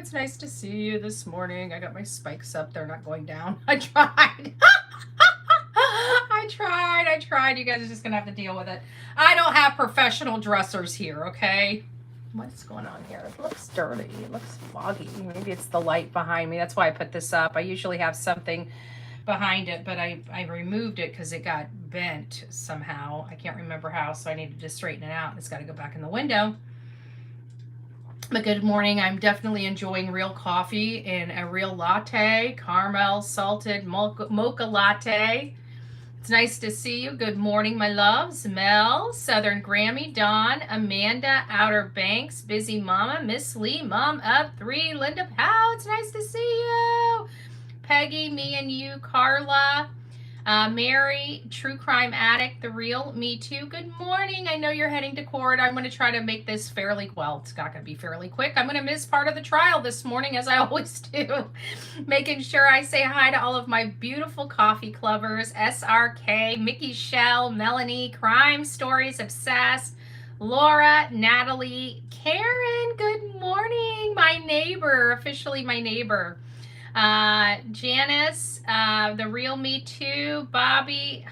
It's nice to see you this morning. I got my spikes up. They're not going down. I tried. I tried. You guys are just going to have to deal with it. I don't have professional dressers here, okay? What's going on here? It looks dirty. It looks foggy. Maybe it's the light behind me. That's why I put this up. I usually have something behind it, but I removed it because it got bent somehow. I can't remember how, so I needed to straighten it out. It's got to go back in the window. But good morning. I'm definitely enjoying real coffee and a real latte, caramel salted mocha latte. It's nice to see you. Good morning, my loves. Mel, Southern Grammy, Dawn, Amanda, Outer Banks, Busy Mama, Miss Lee, Mom of 3, Linda Powell. It's nice to see you. Peggy, me and you, Carla, Mary, True Crime Addict, The Real, Me Too. Good morning. I know you're heading to court. I'm going to try to make this fairly, well, it's not going to be fairly quick. I'm going to miss part of the trial this morning, as I always do. Making sure I say hi to all of my beautiful coffee clubbers, SRK, Mickey Shell, Melanie, Crime Stories Obsessed, Laura, Natalie, Karen, good morning. My neighbor, officially my neighbor. Janice, The Real Me Too, Bobby.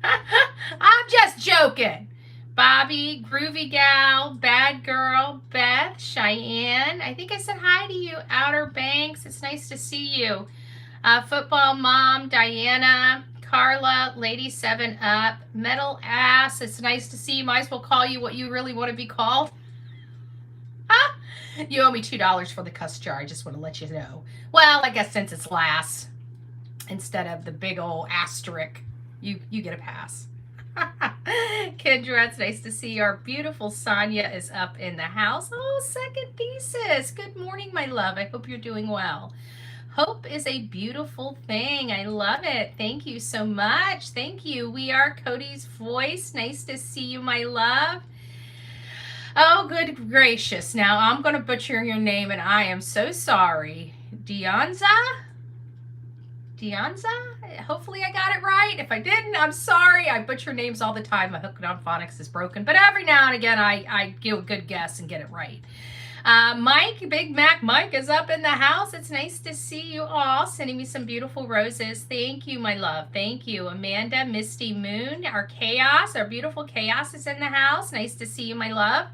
I'm just joking. Bobby, Groovy Gal, Bad Girl, Beth, Cheyenne. I think I said hi to you, Outer Banks. It's nice to see you. Football Mom, Diana, Carla, Lady 7 Up, Metal Ass. It's nice to see you. Might as well call you what you really want to be called. You owe me $2 for the cuss jar. I just want to let you know. Well, I guess since it's last, instead of the big old asterisk, you get a pass. Kendra, it's nice to see you. Our beautiful Sonia is up in the house. Oh, second thesis. Good morning, my love. I hope you're doing well. Hope is a beautiful thing. I love it. Thank you so much. Thank you. We are Cody's voice. Nice to see you, my love. Oh, good gracious. Now, I'm going to butcher your name, and I am so sorry. Deonza? Hopefully I got it right. If I didn't, I'm sorry. I butcher names all the time. My hook on phonics is broken. But every now and again, I give a good guess and get it right. Mike, Big Mac Mike is up in the house. It's nice to see you all. Sending me some beautiful roses. Thank you, my love. Thank you. Amanda, Misty Moon, our Chaos, our beautiful Chaos is in the house. Nice to see you, my love.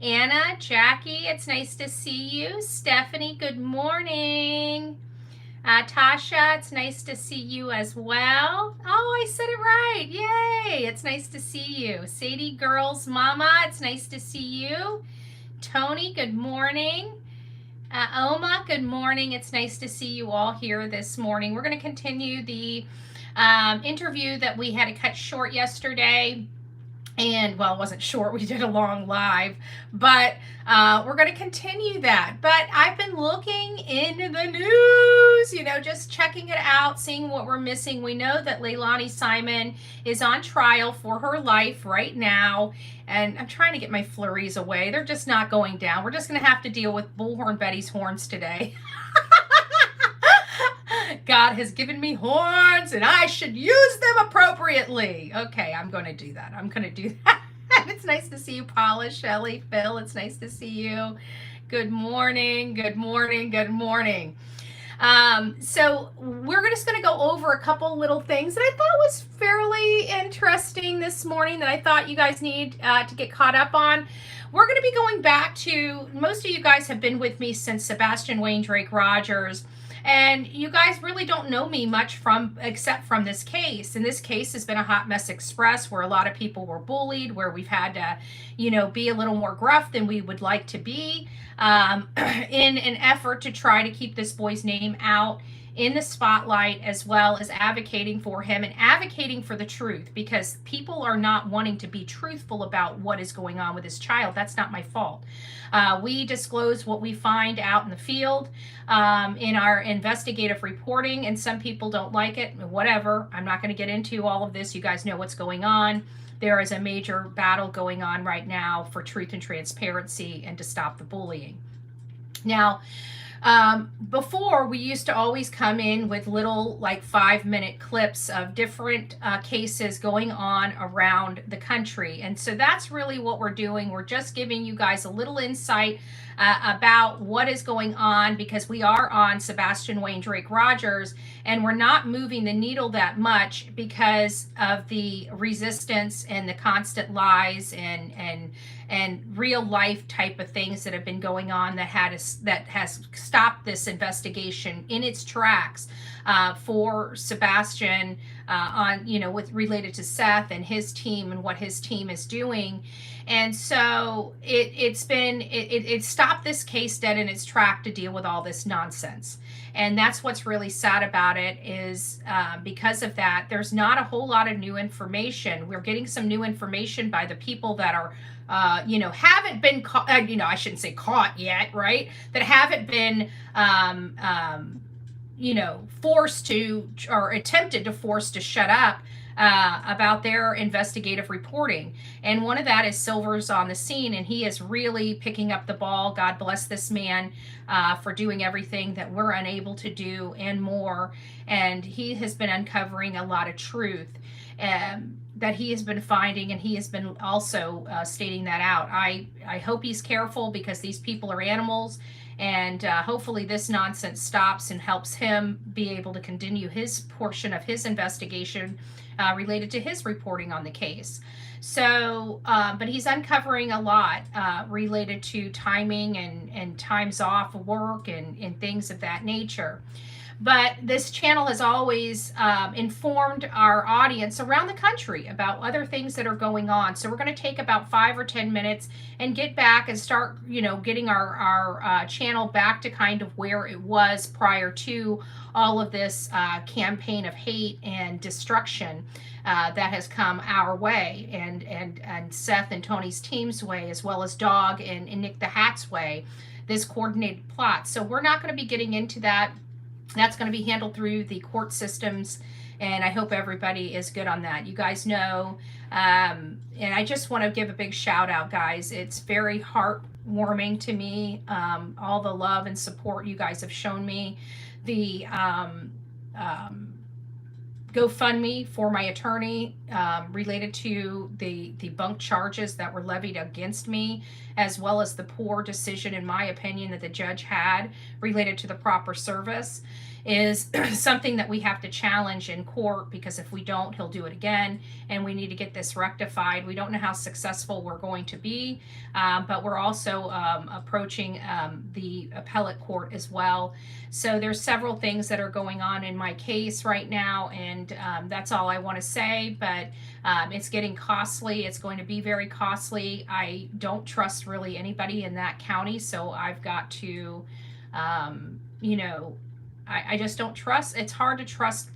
Anna, Jackie, it's nice to see you. Stephanie, good morning. Tasha, it's nice to see you as well. Oh, I said it right. Yay. It's nice to see you. Sadie Girls Mama, it's nice to see you. Tony, good morning. Oma, good morning. It's nice to see you all here this morning. We're going to continue the interview that we had to cut short yesterday. And, well, it wasn't short. We did a long live. But we're going to continue that. But I've been looking into the news, you know, just checking it out, seeing what we're missing. We know that Leilani Simon is on trial for her life right now. And I'm trying to get my flurries away. They're just not going down. We're just going to have to deal with Bullhorn Betty's horns today. God has given me horns and I should use them appropriately. Okay, I'm going to do that. I'm going to do that. It's nice to see you, Paula, Shelley, Phil. It's nice to see you. Good morning. Good morning. Good morning. So we're just going to go over a couple little things that I thought was fairly interesting this morning that I thought you guys need to get caught up on. We're going to be going back to, most of you guys have been with me since Sebastian Rogers. And you guys really don't know me much except from this case. And this case has been a hot mess express where a lot of people were bullied, where we've had to, you know, be a little more gruff than we would like to be in an effort to try to keep this boy's name out in the spotlight, as well as advocating for him and advocating for the truth, because people are not wanting to be truthful about what is going on with this child. That's not my fault. We disclose what we find out in the field in our investigative reporting, and some people don't like it. Whatever. I'm not going to get into all of this. You guys know what's going on. There is a major battle going on right now for truth and transparency and to stop the bullying. Now, Before, we used to always come in with little like 5-minute clips of different cases going on around the country. And so that's really what we're doing. We're just giving you guys a little insight about what is going on, because we are on Sebastian Wayne Drake Rogers, and we're not moving the needle that much because of the resistance and the constant lies and real life type of things that have been going on that has stopped this investigation in its tracks for Sebastian with related to Seth and his team and what his team is doing. And so it stopped this case dead in its track to deal with all this nonsense. And that's what's really sad about it, is because of that, there's not a whole lot of new information. We're getting some new information by the people that are, haven't been caught, I shouldn't say caught yet, right? That haven't been, forced to, or attempted to force to shut up about their investigative reporting. And one of that is Silver's on the scene, and he is really picking up the ball. God bless this man for doing everything that we're unable to do and more. And he has been uncovering a lot of truth that he has been finding, and he has been also stating that out. I hope he's careful, because these people are animals, and hopefully this nonsense stops and helps him be able to continue his portion of his investigation related to his reporting on the case. So, but he's uncovering a lot related to timing and times off work and things of that nature. But this channel has always informed our audience around the country about other things that are going on. So we're going to take about 5 or 10 minutes and get back and start, getting our channel back to kind of where it was prior to all of this campaign of hate and destruction that has come our way, and Seth and Tony's team's way, as well as Dog and Nick the Hat's way, this coordinated plot. So we're not going to be getting into that. That's going to be handled through the court systems, and I hope everybody is good on that. You guys know, and I just want to give a big shout out, guys. It's very heartwarming to me, all the love and support you guys have shown me. The GoFundMe for my attorney related to the bunk charges that were levied against me, as well as the poor decision, in my opinion, that the judge had related to the proper service, is something that we have to challenge in court, because if we don't, he'll do it again, and we need to get this rectified. We don't know how successful we're going to be, but we're also approaching the appellate court as well. So there's several things that are going on in my case right now, and that's all I want to say. But it's getting costly. It's going to be very costly. I don't trust really anybody in that county, so I've got to, I just don't trust. It's hard to trust.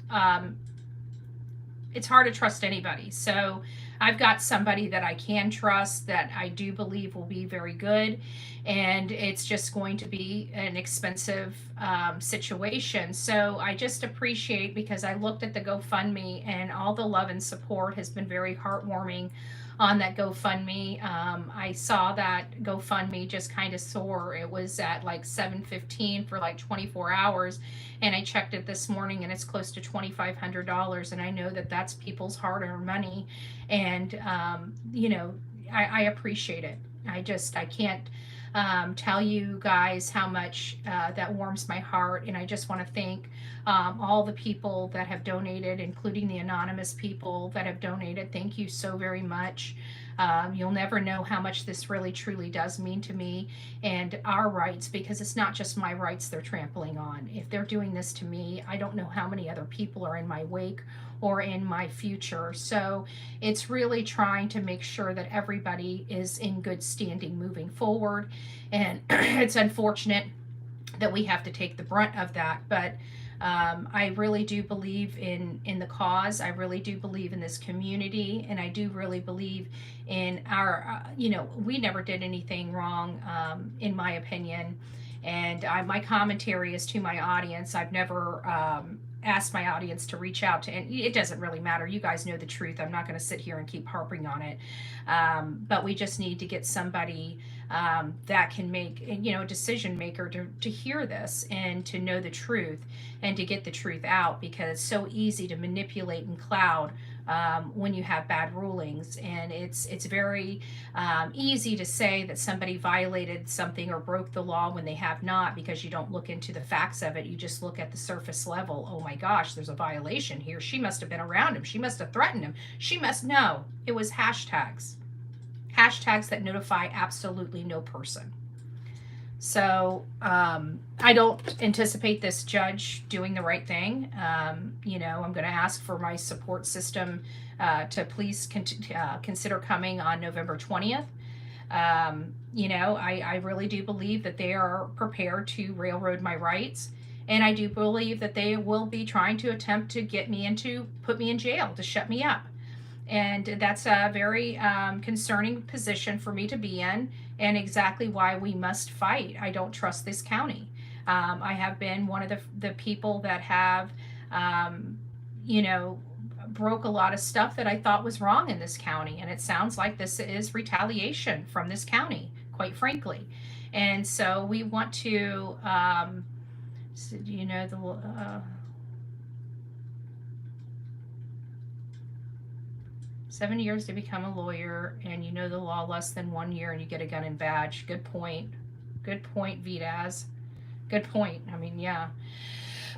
It's hard to trust anybody. So I've got somebody that I can trust, that I do believe will be very good, and it's just going to be an expensive situation. So I just appreciate, because I looked at the GoFundMe, and all the love and support has been very heartwarming on that GoFundMe. I saw that GoFundMe just kind of soar. It was at like $715 for like 24 hours, and I checked it this morning, and it's close to $2,500, and I know that that's people's hard-earned money, and I appreciate it. I can't tell you guys how much that warms my heart, and I just want to thank all the people that have donated, including the anonymous people that have donated. Thank you so very much. You'll never know how much this really truly does mean to me and our rights, because it's not just my rights they're trampling on. If they're doing this to me, I don't know how many other people are in my wake or in my future. So it's really trying to make sure that everybody is in good standing moving forward. And it's unfortunate that we have to take the brunt of that, but I really do believe in the cause. I really do believe in this community, and I do really believe in our, we never did anything wrong, in my opinion. And my commentary is to my audience. I've never asked my audience to reach out to, and it doesn't really matter. You guys know the truth. I'm not going to sit here and keep harping on it. But we just need to get somebody that can make, a decision maker to hear this and to know the truth and to get the truth out, because it's so easy to manipulate and cloud when you have bad rulings. And it's very easy to say that somebody violated something or broke the law when they have not, because you don't look into the facts of it. You just look at the surface level. Oh my gosh, there's a violation here. She must have been around him. She must have threatened him. No, it was hashtags that notify absolutely no person. So I don't anticipate this judge doing the right thing. I'm going to ask for my support system to please consider coming on November 20th. I really do believe that they are prepared to railroad my rights. And I do believe that they will be trying to attempt to put me in jail, to shut me up. And that's a very concerning position for me to be in, and exactly why we must fight. I don't trust this county. I have been one of the people that have, broke a lot of stuff that I thought was wrong in this county. And it sounds like this is retaliation from this county, quite frankly. And so we want to, 7 years to become a lawyer, and you know the law less than 1 year, and you get a gun and badge. Good point. Good point, Vitaz. Good point. I mean, yeah.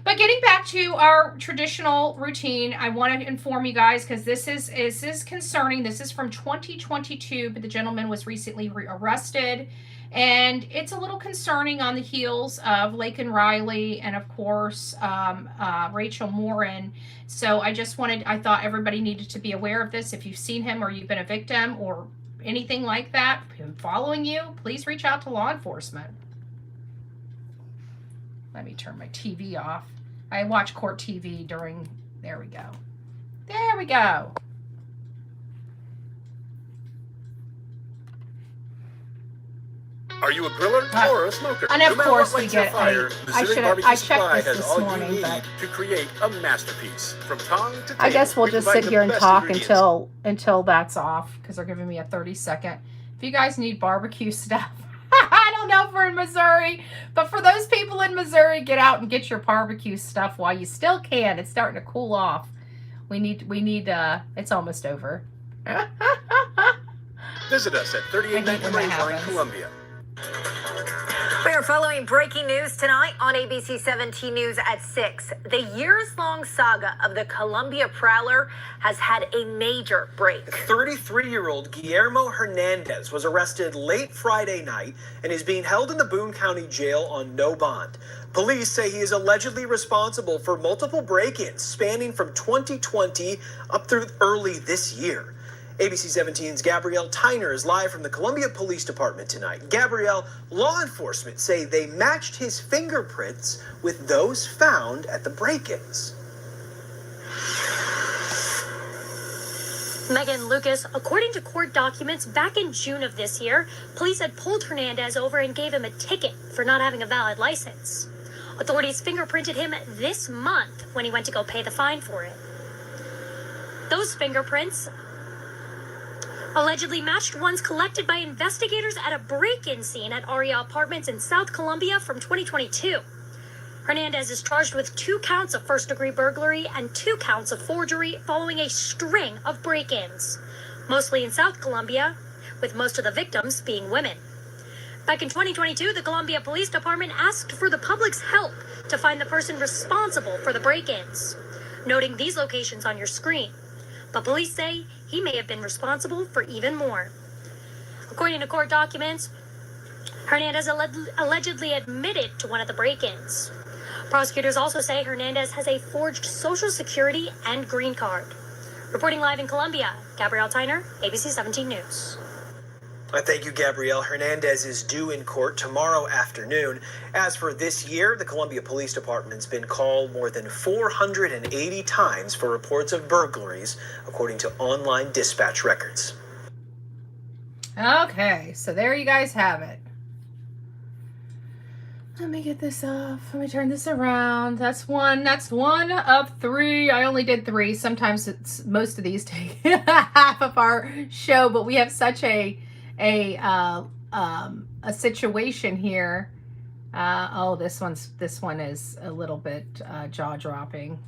But getting back to our traditional routine, I want to inform you guys, because this is concerning. This is from 2022, but the gentleman was recently arrested. And it's a little concerning on the heels of Laken Riley and, of course, Rachel Morin. So I thought everybody needed to be aware of this. If you've seen him or you've been a victim or anything like that, him following you, please reach out to law enforcement. Let me turn my TV off. I watch court TV during, there we go. There we go. Are you a griller or a smoker? And of course we get fire, I checked this morning, but to create a masterpiece from tongue to I guess we'll just sit here and talk until that's off, because they're giving me a 30-second. If you guys need barbecue stuff, I don't know if we're in Missouri, but for those people in Missouri, get out and get your barbecue stuff while you still can. It's starting to cool off. We need it's almost over. Visit us at 3819 Rangeline, Columbia. We are following breaking news tonight on ABC 17 News at 6. The years-long saga of the Columbia Prowler has had a major break. 33-year-old Guillermo Hernandez was arrested late Friday night and is being held in the Boone County Jail on no bond. Police say he is allegedly responsible for multiple break-ins spanning from 2020 up through early this year. ABC 17's Gabrielle Tyner is live from the Columbia Police Department tonight. Gabrielle, law enforcement say they matched his fingerprints with those found at the break-ins. Megan Lucas, according to court documents, back in June of this year, police had pulled Hernandez over and gave him a ticket for not having a valid license. Authorities fingerprinted him this month when he went to go pay the fine for it. Those fingerprints allegedly matched ones collected by investigators at a break-in scene at Aria Apartments in South Columbia from 2022. Hernandez is charged with 2 counts of first-degree burglary and 2 counts of forgery following a string of break-ins, mostly in South Columbia, with most of the victims being women. Back in 2022, the Columbia Police Department asked for the public's help to find the person responsible for the break-ins, noting these locations on your screen. But police say he may have been responsible for even more. According to court documents, Hernandez allegedly admitted to one of the break-ins. Prosecutors also say Hernandez has a forged social security and green card. Reporting live in Columbia, Gabrielle Tyner, ABC 17 News. I thank you, Gabrielle. Hernandez is due in court tomorrow afternoon. As for this year, the Columbia Police Department's been called more than 480 times for reports of burglaries, according to online dispatch records. Okay, so there you guys have it. Let me get this off. Let me turn this around. That's one of 3. I only did 3. Sometimes most of these take half of our show, but we have such a a situation here. Oh, this one is a little bit jaw-dropping.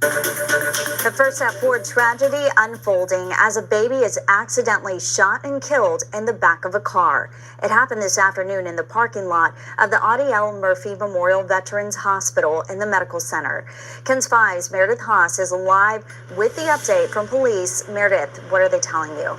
The first step for tragedy unfolding as a baby is accidentally shot and killed in the back of a car. It happened this afternoon in the parking lot of the Audie L. Murphy Memorial Veterans Hospital in the medical center. KENS 5's Meredith Haas is live with the update from police. Meredith, what are they telling you?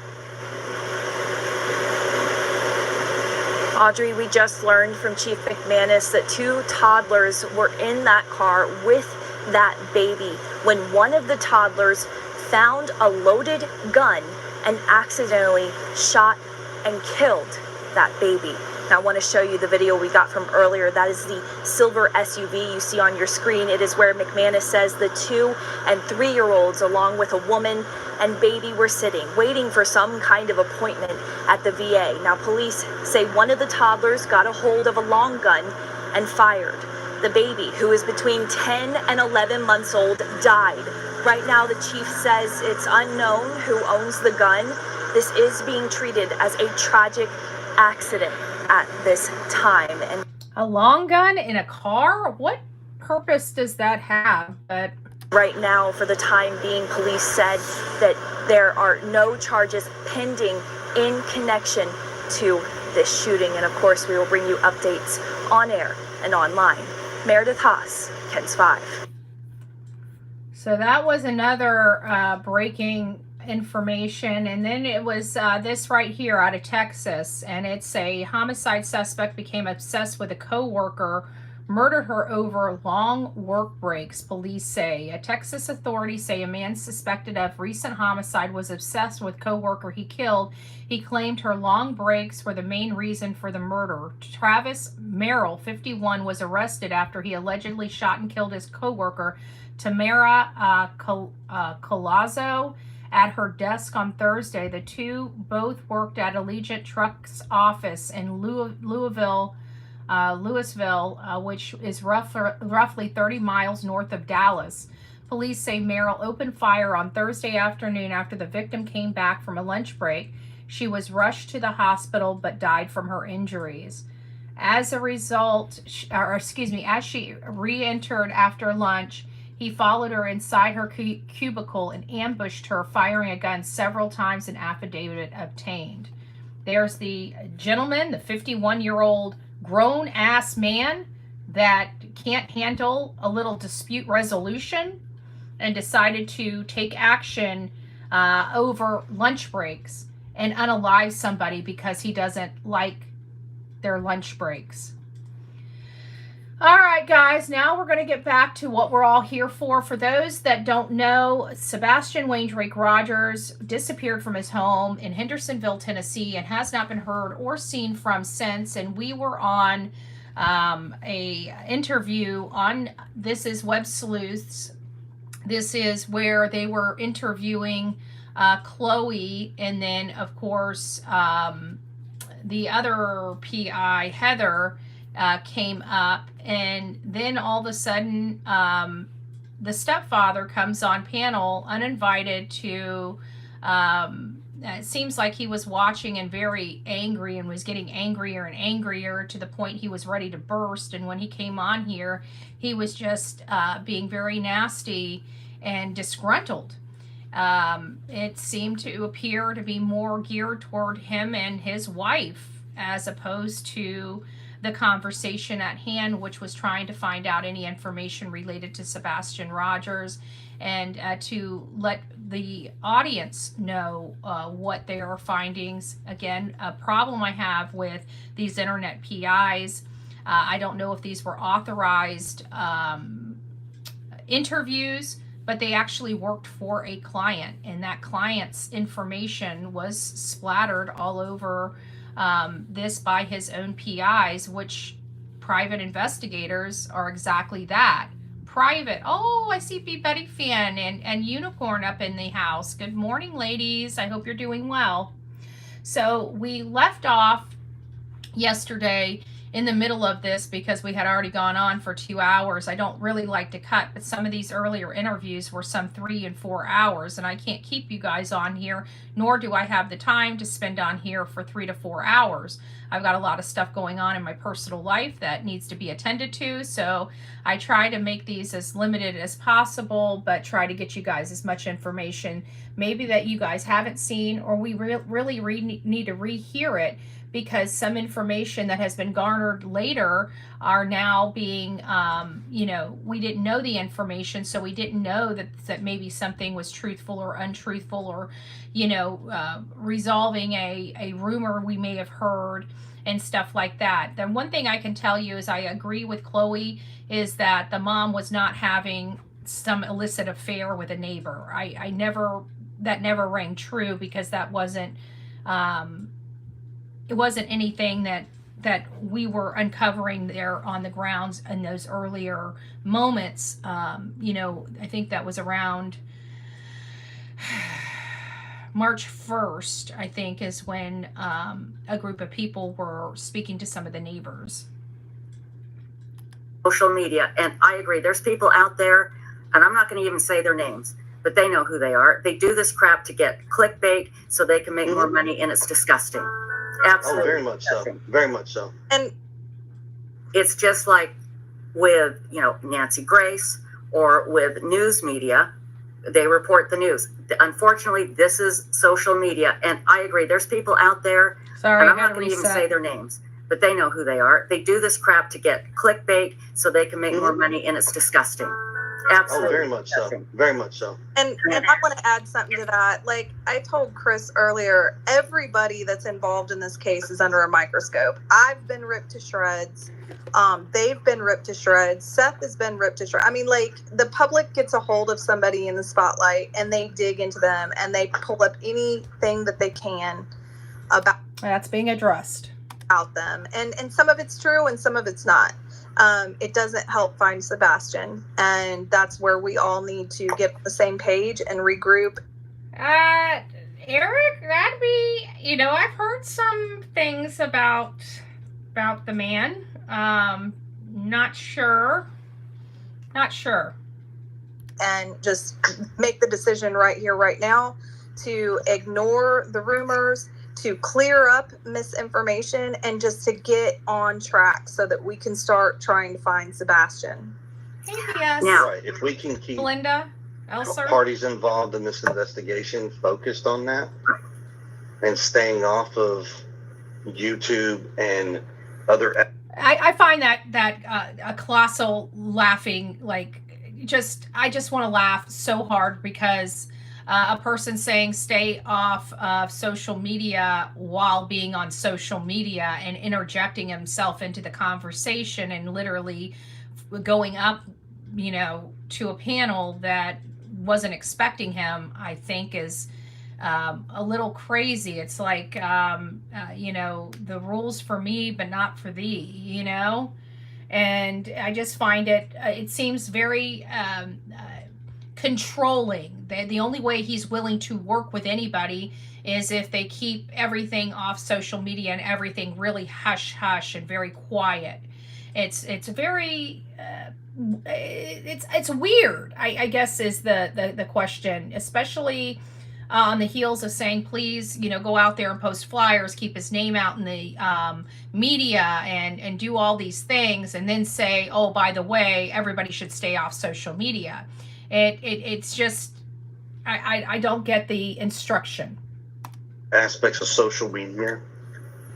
Audrey, we just learned from Chief McManus that 2 toddlers were in that car with that baby when one of the toddlers found a loaded gun and accidentally shot and killed that baby. Now I want to show you the video we got from earlier. That is the silver SUV you see on your screen. It is where McManus says the 2 and 3-year-olds along with a woman and baby were sitting, waiting for some kind of appointment at the VA. Now police say one of the toddlers got a hold of a long gun and fired. The baby, who is between 10 and 11 months old, died. Right now, the chief says it's unknown who owns the gun. This is being treated as a tragic accident at this time. And a long gun in a car? What purpose does that have? But right now, for the time being, police said that there are no charges pending in connection to this shooting. And of course, we will bring you updates on air and online. Meredith Haas, KENS 5. So that was another breaking information. And then it was this right here out of Texas. And it's a homicide suspect became obsessed with a co-worker, murdered her over long work breaks, police say. A Texas authorities say a man suspected of recent homicide was obsessed with co-worker he killed. He claimed her long breaks were the main reason for the murder. Travis Merrill, 51, was arrested after he allegedly shot and killed his co-worker, Tamara Colazzo, at her desk on Thursday. The two both worked at Allegiant Truck's office in Louisville, which is roughly 30 miles north of Dallas. Police say Merrill opened fire on Thursday afternoon after the victim came back from a lunch break. She was rushed to the hospital but died from her injuries. As a result, as she re-entered after lunch, he followed her inside her cubicle and ambushed her, firing a gun several times, an affidavit obtained. There's the gentleman, the 51-year-old grown-ass man that can't handle a little dispute resolution and decided to take action over lunch breaks and unalive somebody because he doesn't like their lunch breaks. All right, guys, now we're going to get back to what we're all here for. For those that don't know, Sebastian Rogers disappeared from his home in Hendersonville, Tennessee, and has not been heard or seen from since. And we were on a interview on This Is Web Sleuths. This is where they were interviewing Chloe, and then, of course, the other PI, Heather, came up, and then all of a sudden the stepfather comes on panel uninvited to it seems like he was watching and very angry and was getting angrier and angrier to the point he was ready to burst. And when he came on here, he was just being very nasty and disgruntled. It seemed to appear to be more geared toward him and his wife as opposed to the conversation at hand, which was trying to find out any information related to Sebastian Rogers and to let the audience know what their findings. Again, a problem I have with these internet PIs, I don't know if these were authorized interviews, but they actually worked for a client, and that client's information was splattered all over this by his own PIs, which private investigators are exactly that. Private. Oh, I see B. Betty fan and Unicorn up in the house. Good morning, ladies. I hope you're doing well. So we left off yesterday in the middle of this, because we had already gone on for 2 hours. I don't really like to cut, but some of these earlier interviews were some 3 and 4 hours, and I can't keep you guys on here, nor do I have the time to spend on here for 3 to 4 hours. I've got a lot of stuff going on in my personal life that needs to be attended to, so I try to make these as limited as possible, but try to get you guys as much information maybe that you guys haven't seen, or we really need to rehear it, because some information that has been garnered later are now being, we didn't know the information, so we didn't know that maybe something was truthful or untruthful, or, resolving a rumor we may have heard and stuff like that. The one thing I can tell you is I agree with Chloe, is that the mom was not having some illicit affair with a neighbor. That never rang true, because that wasn't, it wasn't anything that we were uncovering there on the grounds in those earlier moments. I think that was around March 1st, I think, is when a group of people were speaking to some of the neighbors. Social media, and I agree, there's people out there, and I'm not going to even say their names, but they know who they are. They do this crap to get clickbait so they can make more money, and it's disgusting. Absolutely. Oh, very much so. Very much so. And it's just like with, Nancy Grace, or with news media, they report the news. Unfortunately, this is social media, and I agree, there's people out there, Sorry, and I'm not going to even say their names, but they know who they are. They do this crap to get clickbait so they can make more money, and it's disgusting. Absolutely. Oh, very much so. Very much so. And I want to add something to that. Like I told Chris earlier, everybody that's involved in this case is under a microscope. I've been ripped to shreds. They've been ripped to shreds. Seth has been ripped to shreds. I mean, like, the public gets a hold of somebody in the spotlight, and they dig into them, and they pull up anything that they can about That's being addressed. them. And some of it's true and some of it's not. It doesn't help find Sebastian, and that's where we all need to get on the same page and regroup. Eric, that'd be, I've heard some things about the man. Not sure. And just make the decision right here, right now, to ignore the rumors, to clear up misinformation, and just to get on track so that we can start trying to find Sebastian. Hey, yes. Right. If we can keep Belinda, Elser. parties involved in this investigation focused on that and staying off of YouTube and other. I find that a colossal laughing, I just want to laugh so hard, because a person saying stay off of social media while being on social media and interjecting himself into the conversation and literally going up, to a panel that wasn't expecting him, I think is a little crazy. It's like, the rules for me, but not for thee, and I just find it seems very controlling. The only way he's willing to work with anybody is if they keep everything off social media and everything really hush hush and very quiet. It's very it's weird, I guess, is the question, especially on the heels of saying, please, go out there and post flyers, keep his name out in the media, and do all these things, and then say, oh, by the way, everybody should stay off social media. It's just, I don't get the instruction. Aspects of social media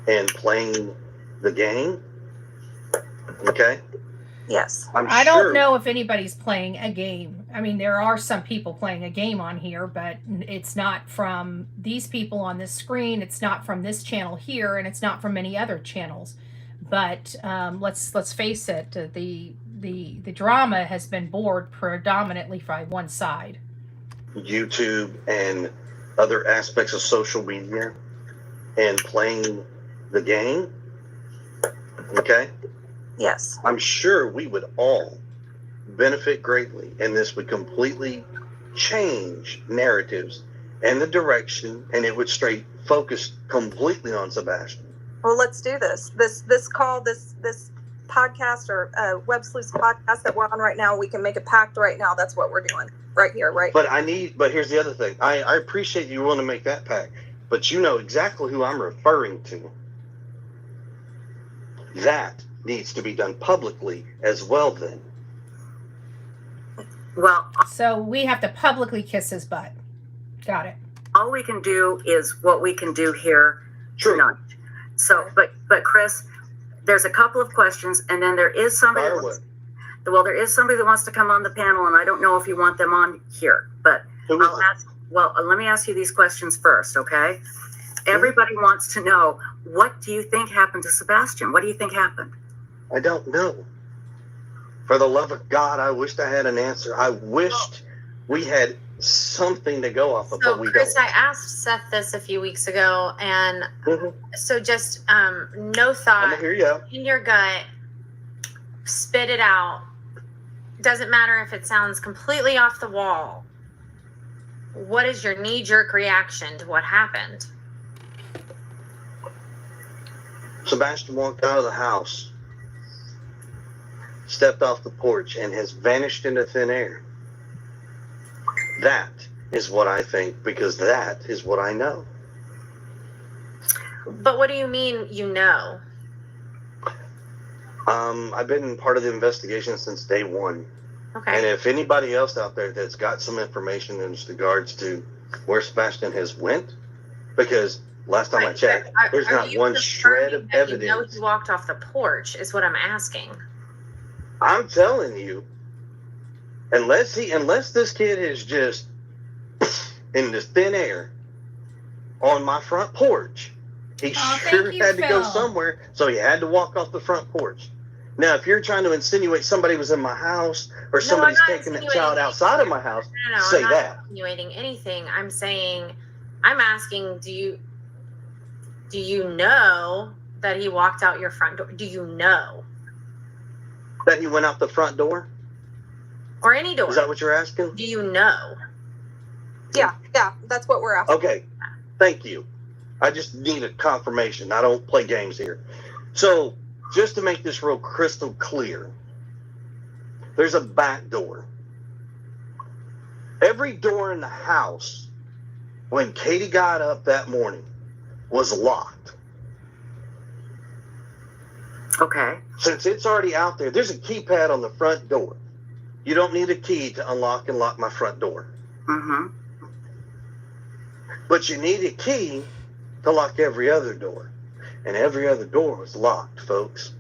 and playing the game. Okay. Yes. I don't know if anybody's playing a game. I mean, there are some people playing a game on here, but it's not from these people on this screen. It's not from this channel here, and it's not from any other channels. But let's face it, the drama has been bored predominantly by one side. YouTube and other aspects of social media and playing the game. Okay. Yes. I'm sure we would all benefit greatly, and this would completely change narratives and the direction, and it would straight focus completely on Sebastian. Well, let's do this. This call, this podcast or Web Sleuths podcast that we're on right now, we can make a pact right now. That's what we're doing right here, right? But here's the other thing. I appreciate you want to make that pact, but you know exactly who I'm referring to. That needs to be done publicly as well then. Well, So we have to publicly kiss his butt. Got it. all we can do is what we can do here tonight. So, but Chris, there's a couple of questions, and then there is somebody. There is somebody that wants to come on the panel, and I don't know if you want them on here, but I'll ask. Well, let me ask you these questions first, okay? Everybody wants to know, what do you think happened to Sebastian? What do you think happened? I don't know. For the love of God, I wished I had an answer. I wished we had something to go off of, So, but we Chris, don't. I asked Seth this a few weeks ago, and so just no thought, I'm gonna hear you out. in your gut, spit it out. Doesn't matter if it sounds completely off the wall. What is your knee-jerk reaction to what happened? Sebastian walked out of the house, stepped off the porch, and has vanished into thin air. That is what I think, because that is what I know. But what do you mean you know? I've been part of the investigation since day one. Okay. And if anybody else out there that's got some information in regards to where Sebastian has went, because last time I checked, there's Are not you one shred of confirming that you know evidence. he walked off the porch is what I'm asking. I'm telling you, unless this kid is just in the thin air on my front porch, he sure had to go somewhere, so he had to walk off the front porch. Now, if you're trying to insinuate somebody was in my house or somebody's taking that child outside of my house, say I'm not that. insinuating anything. I'm asking, do you know that he walked out your front door? Do you know? That he went out the front door? Or any door? Is that what you're asking? Do you know? Yeah, that's what we're asking. Okay, thank you. I just need a confirmation. I don't play games here. So, just to make this real crystal clear, there's a back door. Every door in the house, when Katie got up that morning, was locked. Okay. Since it's already out there, there's a keypad on the front door. You don't need a key to unlock and lock my front door. Mm-hmm. But you need a key to lock every other door. And every other door was locked, folks.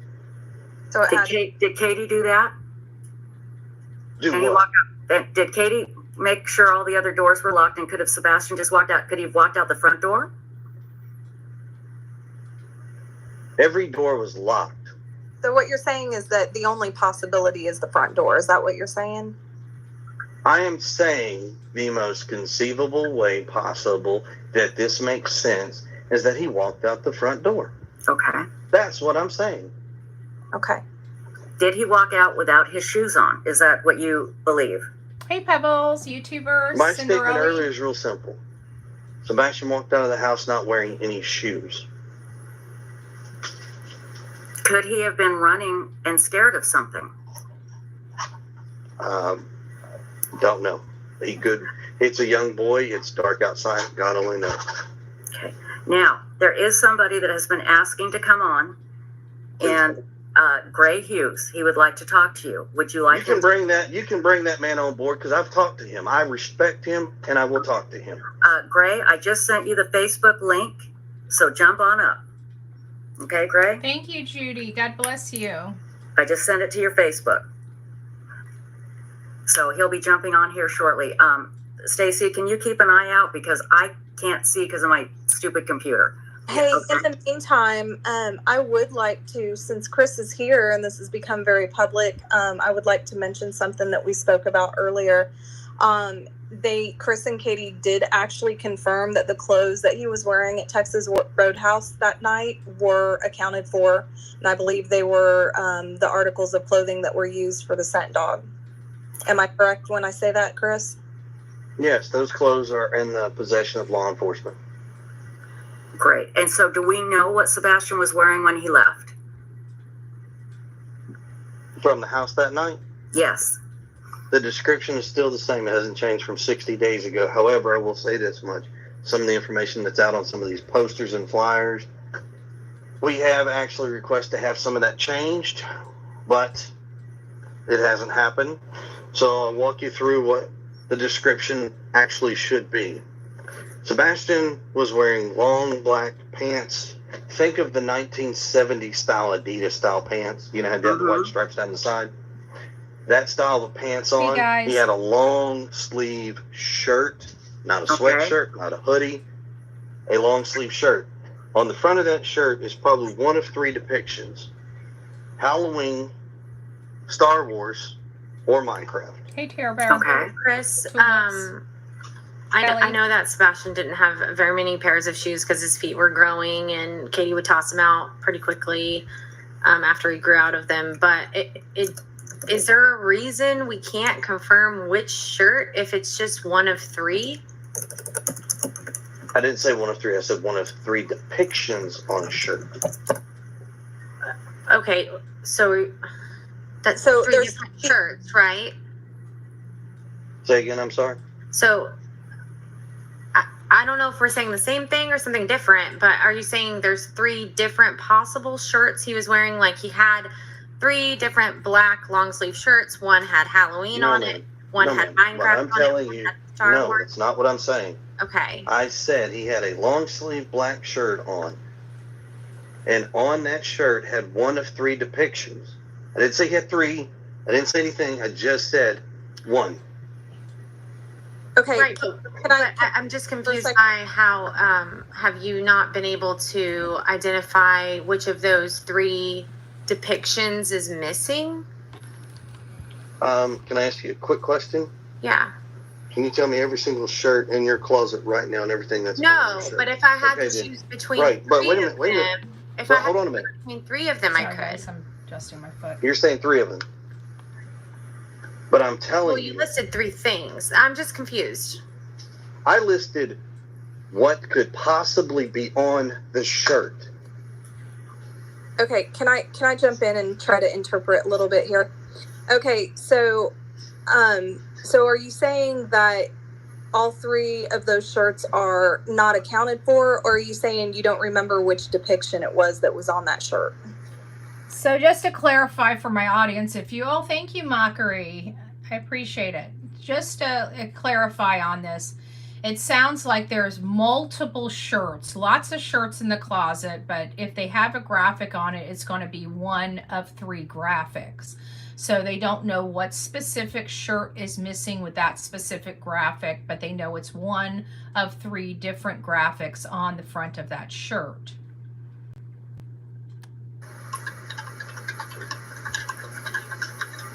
So did Katie do that? Do and what? He walked out. Did Katie make sure all the other doors were locked? And could have Sebastian just walked out? Could he have walked out the front door? Every door was locked. So what you're saying is that the only possibility is the front door. Is that what you're saying? I am saying the most conceivable way possible that this makes sense is that he walked out the front door. Okay. That's what I'm saying. Okay. Did he walk out without his shoes on? Is that what you believe? Hey, Pebbles, YouTubers. My statement Cinderella. earlier is real simple. Sebastian walked out of the house not wearing any shoes. Could he have been running and scared of something? Don't know. He could. It's a young boy. It's dark outside. God only knows. Okay. Now, there is somebody that has been asking to come on, and Gray Hughes. He would like to talk to you. Would you like You can bring that man on board because I've talked to him. I respect him, and I will talk to him. Gray, I just sent you the Facebook link, so jump on up. Okay, Gray? Thank you, Judy. God bless you. I just sent it to your Facebook. So he'll be jumping on here shortly. Stacy, can you keep an eye out because I can't see because of my stupid computer. Hey, in the meantime, I would like to, since Chris is here and this has become very public, I would like to mention something that we spoke about earlier. Chris and Katie did actually confirm that the clothes that he was wearing at Texas Roadhouse that night were accounted for, and I believe they were the articles of clothing that were used for the scent dog. Am I correct when I say that, Chris? Yes, those clothes are in the possession of law enforcement. Great. And so do we know what Sebastian was wearing when he left? From the house that night? Yes. The description is still the same. It hasn't changed from 60 days ago. However, I will say this much. Some of the information that's out on some of these posters and flyers, we have actually requested to have some of that changed, but it hasn't happened. So I'll walk you through what the description actually should be. Sebastian was wearing long black pants. Think of the 1970s style Adidas style pants. You know, had the white stripes down the side. That style of pants on. guys. He had a long sleeve shirt, not a sweatshirt, not a hoodie, a long sleeve shirt. On the front of that shirt is probably one of three depictions: Halloween, Star Wars, or Minecraft. Hey, Tara Bear. Okay. Chris, Two months. I know that Sebastian didn't have very many pairs of shoes because his feet were growing, and Katie would toss them out pretty quickly after he grew out of them. But is there a reason we can't confirm which shirt if it's just one of three? I didn't say one of three. I said one of three depictions on a shirt. Okay, so that's So three there's- different shirts, right? Say again, I'm sorry. So I don't know if we're saying the same thing or something different, but are you saying there's three different possible shirts he was wearing? Like he had three different black long sleeve shirts. One had Halloween on it. One had ma'am. What Minecraft I'm on telling it. One you, had Star no, Wars. it's not what I'm saying. Okay. I said he had a long sleeve black shirt on, and on that shirt had one of three depictions. I didn't say he had three. I didn't say anything. I just said one. Okay. Right, Can I'm just confused second. by how have you not been able to identify which of those three depictions is missing? Can I ask you a quick question? Yeah. Can you tell me every single shirt in your closet right now and everything that's on No, your shirt? but if I had Okay, to then. choose between Right, but three wait a minute, of wait a minute. them, if Well, I had hold to on a choose minute. between three of them, Sorry, I could. guys, I'm adjusting my foot. You're saying three of them, but I'm telling Well, you listed three things. I'm just confused. I listed what could possibly be on the shirt. Okay, can I jump in and try to interpret a little bit here? Okay, so are you saying that all three of those shirts are not accounted for, or are you saying you don't remember which depiction it was that was on that shirt? So just to clarify for my audience, if you all thank you, Mockery, I appreciate it. Just to clarify on this, it sounds like there's multiple shirts, lots of shirts in the closet, but if they have a graphic on it, it's going to be one of three graphics. So they don't know what specific shirt is missing with that specific graphic, but they know it's one of three different graphics on the front of that shirt.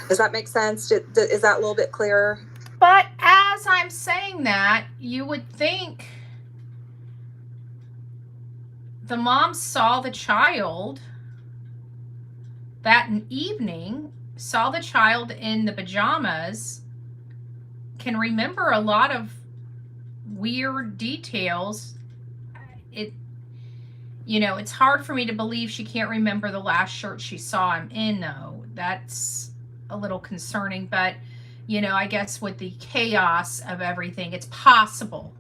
Does that make sense? Is that a little bit clearer? But as I'm saying that, you would think the mom saw the child that evening, saw the child in the pajamas, can remember a lot of weird details. It's hard for me to believe she can't remember the last shirt she saw him in, though. That's a little concerning, but I guess with the chaos of everything, it's possible.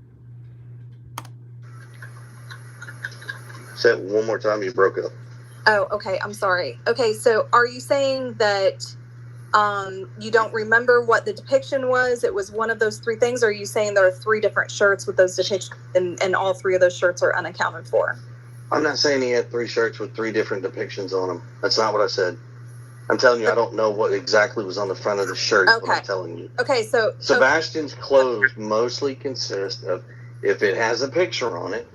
Say it one more time, you broke up. Oh, okay. I'm sorry. Okay, so are you saying that you don't remember what the depiction was? It was one of those three things, or are you saying there are three different shirts with those depictions and all three of those shirts are unaccounted for? I'm not saying he had three shirts with three different depictions on them. That's not what I said. I'm telling you, I don't know what exactly was on the front of the shirt. Okay. What I'm telling you. Okay, so Sebastian's clothes mostly consist of, if it has a picture on it,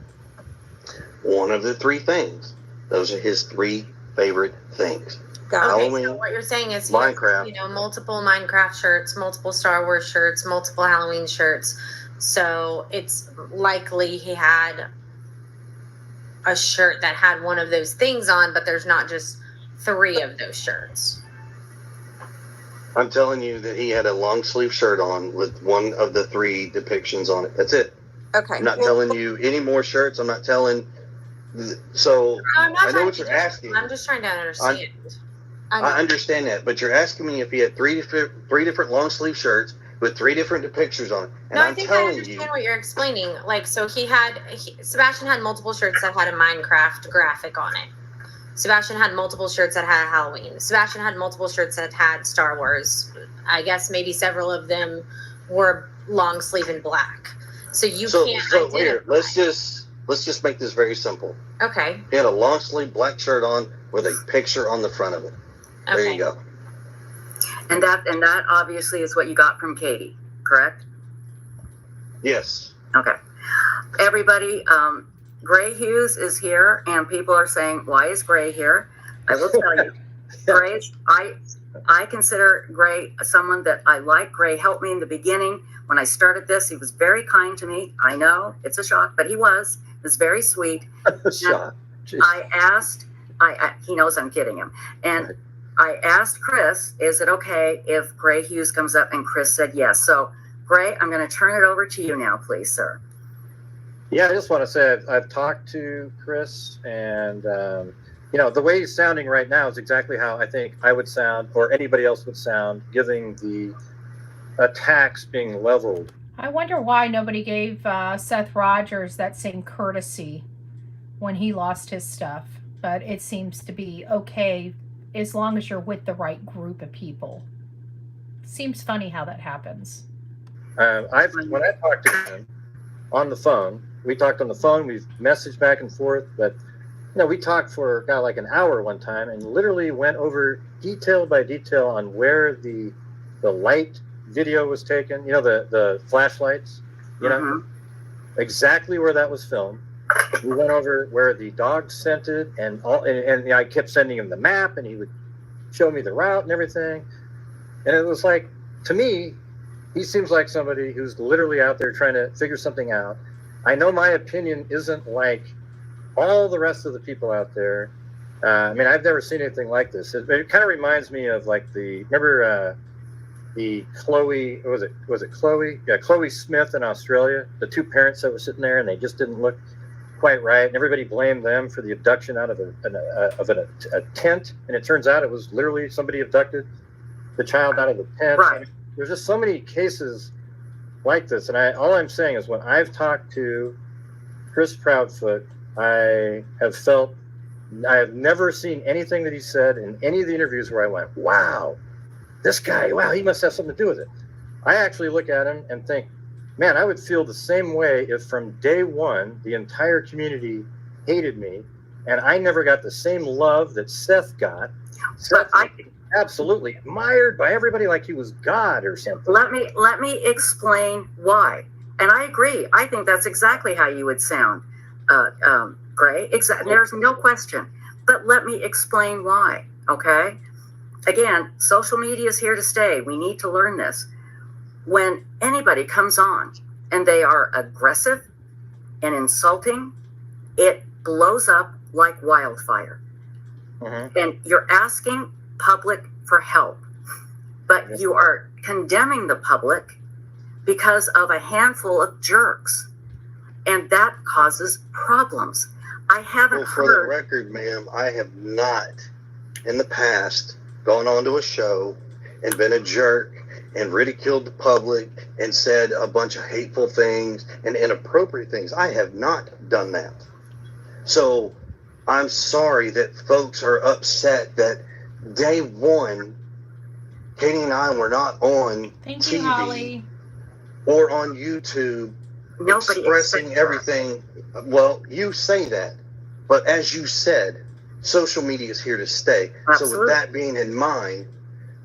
one of the three things. Those are his three favorite things. Halloween, so what you're saying is he has, Minecraft. multiple Minecraft shirts, multiple Star Wars shirts, multiple Halloween shirts. So it's likely he had a shirt that had one of those things on, but there's not just three of those shirts. I'm telling you that he had a long sleeve shirt on with one of the three depictions on it. That's it. Okay. I'm not telling you any more shirts. I'm not telling So I'm not I know trying what to you're be asking. I'm just trying to understand. I understand that, but you're asking me if he had three different long sleeve shirts with 3 different pictures on it, and No, I I'm think I telling understand you, what you're explaining. Like, so Sebastian had multiple shirts that had a Minecraft graphic on it. Sebastian had multiple shirts that had Halloween. Sebastian had multiple shirts that had Star Wars. I guess maybe several of them were long sleeve and black. So you can't identify. Here, let's just make this very simple. Okay. He had a long sleeve black shirt on with a picture on the front of it. Okay. There you go. And that obviously is what you got from Katie, correct? Yes. Okay. Everybody, Gray Hughes is here, and people are saying, why is Gray here? I will tell you, Gray, I consider Gray someone that I like. Gray helped me in the beginning. When I started this, he was very kind to me. I know it's a shock, but he was very sweet. Shock. He knows I'm kidding him. And I asked Chris, is it okay if Gray Hughes comes up? And Chris said yes. So, Gray, I'm going to turn it over to you now, please, sir. Yeah, I just want to say I've talked to Chris, and the way he's sounding right now is exactly how I think I would sound, or anybody else would sound, given the attacks being leveled. I wonder why nobody gave Seth Rogers that same courtesy when he lost his stuff. But it seems to be okay as long as you're with the right group of people. Seems funny how that happens. When I talked to him on the phone, we talked on the phone, we've messaged back and forth, but we talked for like an hour one time and literally went over detail by detail on where the light video was taken, the flashlights, exactly where that was filmed. We went over where the dog scented and I kept sending him the map, and he would show me the route and everything. And it was like, to me, he seems like somebody who's literally out there trying to figure something out. I know my opinion isn't like all the rest of the people out there. I've never seen anything like this. It kind of reminds me of like remember the Chloe, was it Chloe? Yeah, Chloe Smith in Australia, the 2 parents that were sitting there and they just didn't look quite right, and everybody blamed them for the abduction out of a tent, and it turns out it was literally somebody abducted the child out of the tent. Right. There's just so many cases like this, and all I'm saying is when I've talked to Chris Proudfoot, I have never seen anything that he said in any of the interviews where I went, wow, this guy, wow, he must have something to do with it. I actually look at him and think, man, I would feel the same way if from day one the entire community hated me and I never got the same love that Seth got. Seth was absolutely admired by everybody like he was God or something. Let me explain why. And I agree. I think that's exactly how you would sound, Gray. There's no question. But let me explain why, okay? Again, social media is here to stay. We need to learn this. When anybody comes on and they are aggressive and insulting, it blows up like wildfire. Mm-hmm. And you're asking public for help, but you are condemning the public because of a handful of jerks, and that causes problems. I haven't for heard. The record, ma'am, I have not in the past gone onto a show and been a jerk and ridiculed the public and said a bunch of hateful things and inappropriate things. I have not done that. So I'm sorry that folks are upset that day one, Katie and I were not on TV Holly. or on YouTube expressing everything. Well, you say that, but as you said, social media is here to stay. Absolutely. So with that being in mind,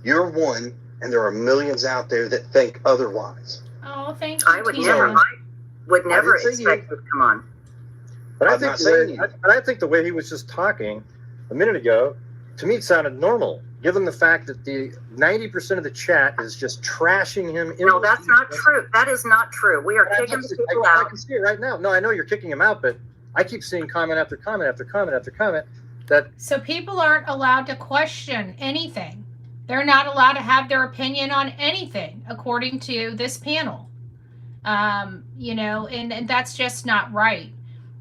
you're one, and there are millions out there that think otherwise. Oh, thank you. I would never expect to come on. But I think the way he was just talking a minute ago, to me, it sounded normal, given the fact that the 90% of the chat is just trashing him. No, that's not true. That is not true. We are kicking people out. I can see it right now. No, I know you're kicking him out, but I keep seeing comment after comment after comment after comment. So people aren't allowed to question anything. They're not allowed to have their opinion on anything, according to this panel. And that's just not right.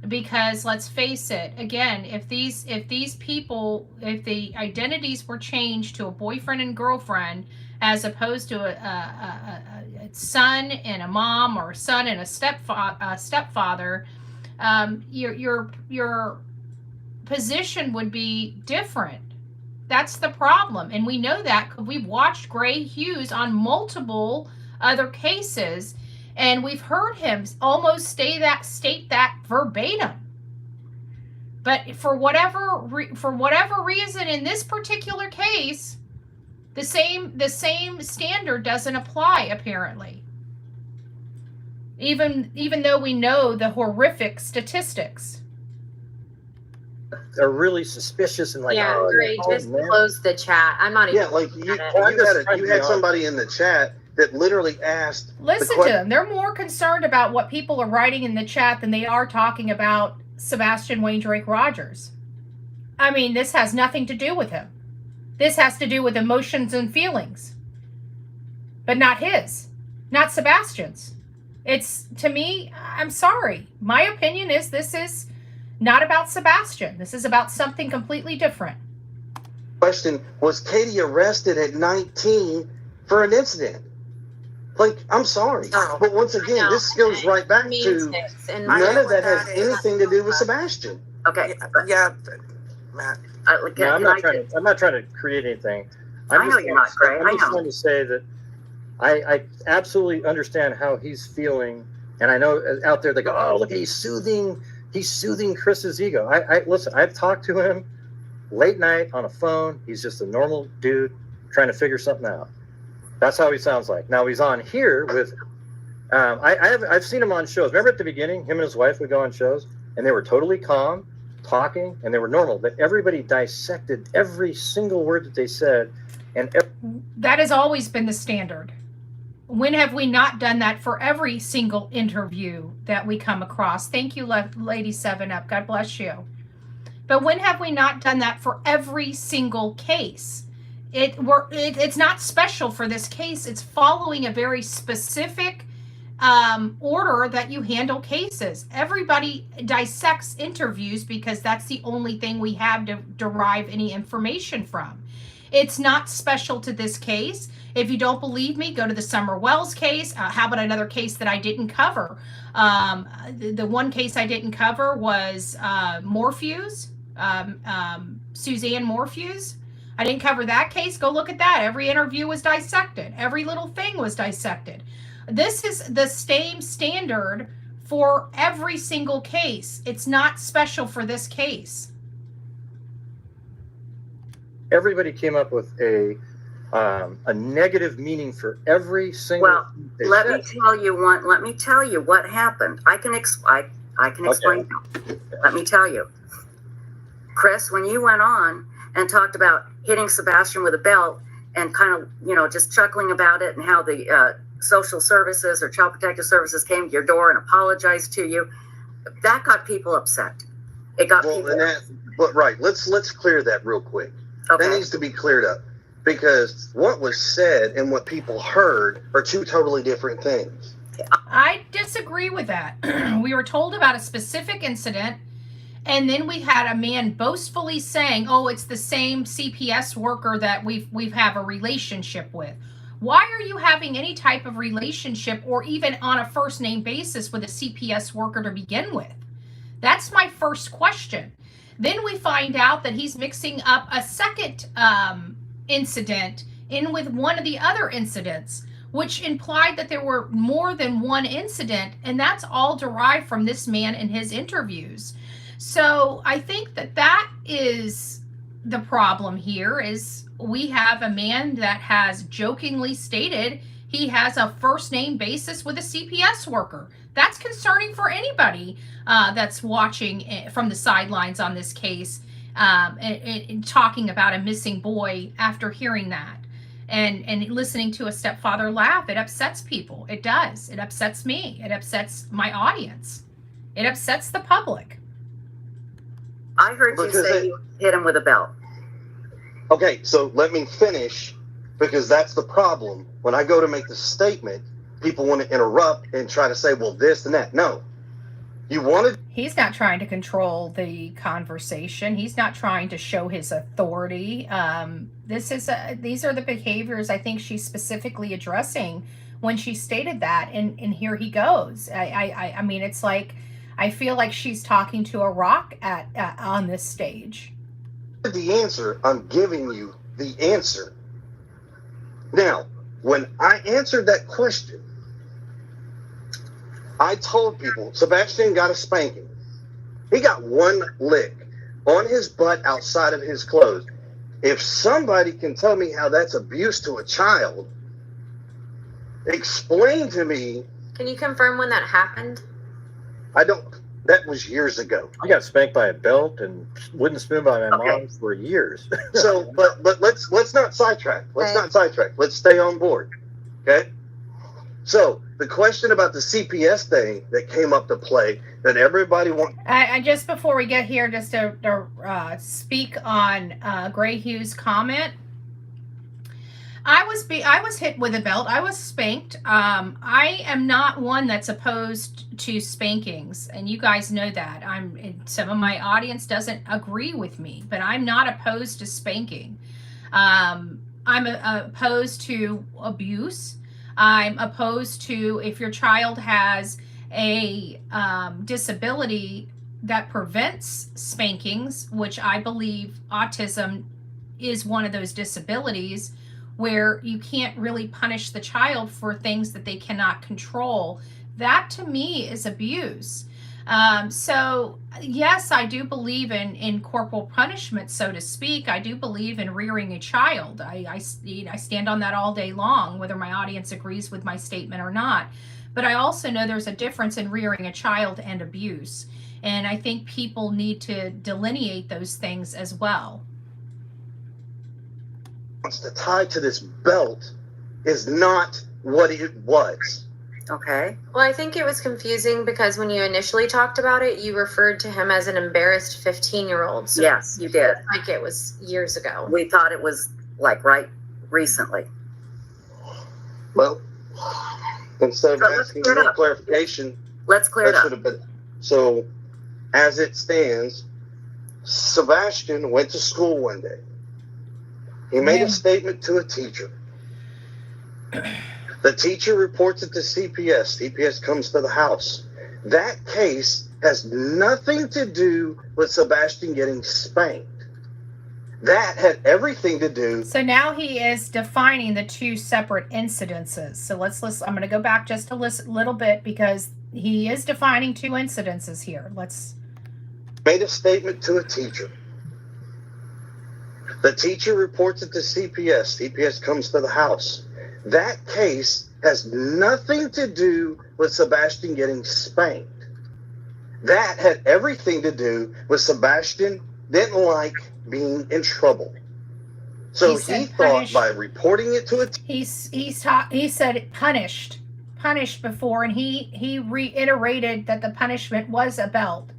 because let's face it, again, if the identities were changed to a boyfriend and girlfriend as opposed to a son and a mom, or a son and a stepfather, your position would be different. That's the problem, and we know that because we've watched Gray Hughes on multiple other cases, and we've heard him almost state that verbatim. But for whatever reason, in this particular case, the same standard doesn't apply, apparently. Even though we know the horrific statistics. They're really suspicious and like, yeah, great. Just close the chat. I'm not even. Yeah, like you had somebody in the chat that literally asked. Listen to them. They're more concerned about what people are writing in the chat than they are talking about Sebastian Wayne Drake Rogers. I mean, this has nothing to do with him. This has to do with emotions and feelings. But not his. Not Sebastian's. It's, to me, I'm sorry. My opinion is this is not about Sebastian. This is about something completely different. Question, was Katie arrested at 19 for an incident? Like, I'm sorry. But once again, this goes right back to none of that has anything to do with Sebastian. Okay. Yeah, Matt. I'm not trying to create anything. I know you're not, Gray. I'm just trying to say that I absolutely understand how he's feeling, and I know out there they go, oh, look, he's soothing Chris's ego. Listen, I've talked to him late night on a phone. He's just a normal dude trying to figure something out. That's how he sounds like. Now he's on here with, I've seen him on shows. Remember at the beginning, him and his wife would go on shows, and they were totally calm, talking, and they were normal. But everybody dissected every single word that they said, and that has always been the standard. When have we not done that for every single interview that we come across? Thank you, Lady 7-Up. God bless you. But when have we not done that for every single case? It's not special for this case. It's following a very specific order that you handle cases. Everybody dissects interviews because that's the only thing we have to derive any information from. It's not special to this case. If you don't believe me, go to the Summer Wells case. How about another case that I didn't cover? The one case I didn't cover was Morpheus, Suzanne Morpheus. I didn't cover that case. Go look at that. Every interview was dissected. Every little thing was dissected. This is the same standard for every single case. It's not special for this case. Everybody came up with a negative meaning for every single. Well, let me tell you what happened. I can explain. Okay. Let me tell you, Chris, when you went on and talked about hitting Sebastian with a belt and kind of, just chuckling about it and how the social services or child protective services came to your door and apologized to you, that got people upset. It got people. But right, let's clear that real quick. Okay. That needs to be cleared up because what was said and what people heard are two totally different things. I disagree with that. We were told about a specific incident, and then we had a man boastfully saying, "Oh, it's the same CPS worker that we've have a relationship with." Why are you having any type of relationship or even on a first name basis with a CPS worker to begin with? That's my first question. Then we find out that he's mixing up a second incident in with one of the other incidents, which implied that there were more than one incident, and that's all derived from this man and his interviews. So I think that is the problem here is we have a man that has jokingly stated he has a first name basis with a CPS worker. That's concerning for anybody that's watching from the sidelines on this case and talking about a missing boy after hearing that and listening to a stepfather laugh. It upsets people. It does. It upsets me. It upsets my audience. It upsets the public. I heard you say you hit him with a belt. Okay, so let me finish because that's the problem. When I go to make the statement, people want to interrupt and try to say, well, this and that. No. You wanted. He's not trying to control the conversation. He's not trying to show his authority. These are the behaviors I think she's specifically addressing when she stated that. And here he goes. I mean, it's like, I feel like she's talking to a rock on this stage. The answer, I'm giving you the answer. Now, when I answered that question, I told people Sebastian got a spanking. He got one lick on his butt outside of his clothes. If somebody can tell me how that's abuse to a child, explain to me. Can you confirm when that happened? I don't. That was years ago. I got spanked by a belt and wooden spoon by my mom for years. So, but let's not sidetrack. Let's stay on board. Okay. So the question about the CPS thing that came up to play that everybody wants. I just before we get here, just to speak on Gray Hughes' comment. I was hit with a belt. I was spanked. I am not one that's opposed to spankings, and you guys know that. Some of my audience doesn't agree with me, but I'm not opposed to spanking. I'm opposed to abuse. I'm opposed to if your child has a disability that prevents spankings, which I believe autism is one of those disabilities where you can't really punish the child for things that they cannot control. That to me is abuse. So yes, I do believe in corporal punishment, so to speak. I do believe in rearing a child. I stand on that all day long, whether my audience agrees with my statement or not. But I also know there's a difference in rearing a child and abuse. And I think people need to delineate those things as well. The tie to this belt is not what it was. Okay. Well, I think it was confusing because when you initially talked about it, you referred to him as an embarrassed 15-year-old. So yes, you did. Like it was years ago. We thought it was like right recently. Well, instead of asking more clarification, let's clear it up. So, as it stands, Sebastian went to school one day. He made a statement to a teacher. The teacher reports it to CPS. CPS comes to the house. That case has nothing to do with Sebastian getting spanked. That had everything to do. So now he is defining the two separate incidences. So let's listen. I'm going to go back just a little bit because he is defining two incidences here. Made a statement to a teacher. The teacher reports it to CPS. CPS comes to the house. That case has nothing to do with Sebastian getting spanked. That had everything to do with Sebastian didn't like being in trouble. So he thought by reporting it to a he said punished before, and he reiterated that the punishment was a belt.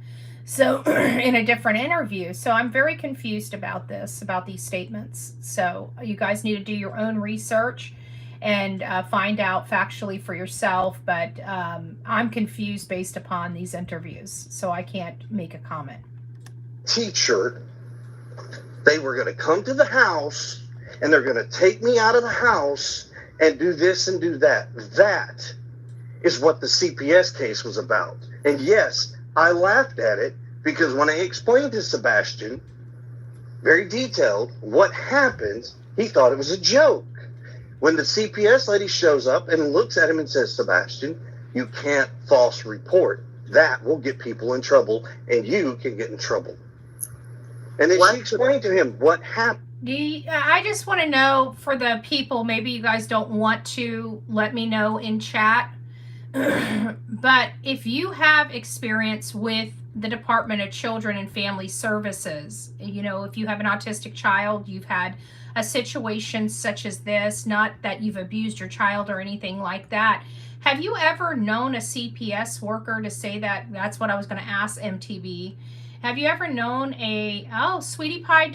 So in a different interview. So I'm very confused about these statements. So you guys need to do your own research and find out factually for yourself. But I'm confused based upon these interviews. So I can't make a comment. Teacher, they were going to come to the house and they're going to take me out of the house and do this and do that. That is what the CPS case was about. And yes, I laughed at it because when I explained to Sebastian, very detailed, what happened, he thought it was a joke. When the CPS lady shows up and looks at him and says, Sebastian, you can't false report. That will get people in trouble and you can get in trouble. And then she explained to him what happened. I just want to know for the people, maybe you guys don't want to let me know in chat, but if you have experience with the Department of Children and Family Services, you know, if you have an autistic child, you've had a situation such as this, not that you've abused your child or anything like that. Have you ever known a CPS worker to say that? That's what I was going to ask MTV. Have you ever known Sweetie Pie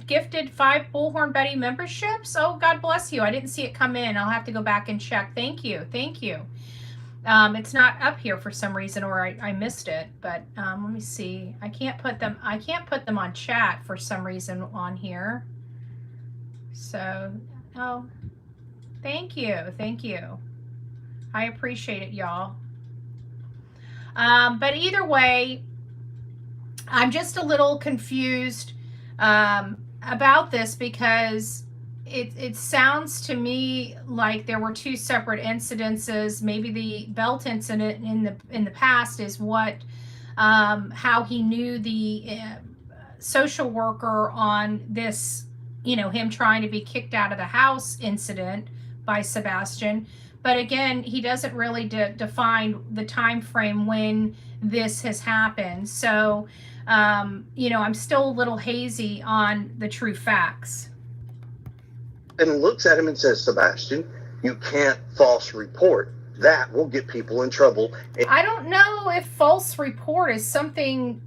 gifted 5 Bullhorn Betty memberships? Oh, God bless you. I didn't see it come in. I'll have to go back and check. Thank you. It's not up here for some reason, or I missed it. But let me see. I can't put them on chat for some reason on here. So, oh, thank you. I appreciate it, y'all. But either way, I'm just a little confused about this because it sounds to me like there were two separate incidences. Maybe the belt incident in the past is what how he knew the social worker on this, him trying to be kicked out of the house incident by Sebastian. But again, he doesn't really define the time frame when this has happened. So, I'm still a little hazy on the true facts. And looks at him and says, Sebastian, you can't false report. That will get people in trouble. I don't know if false report is something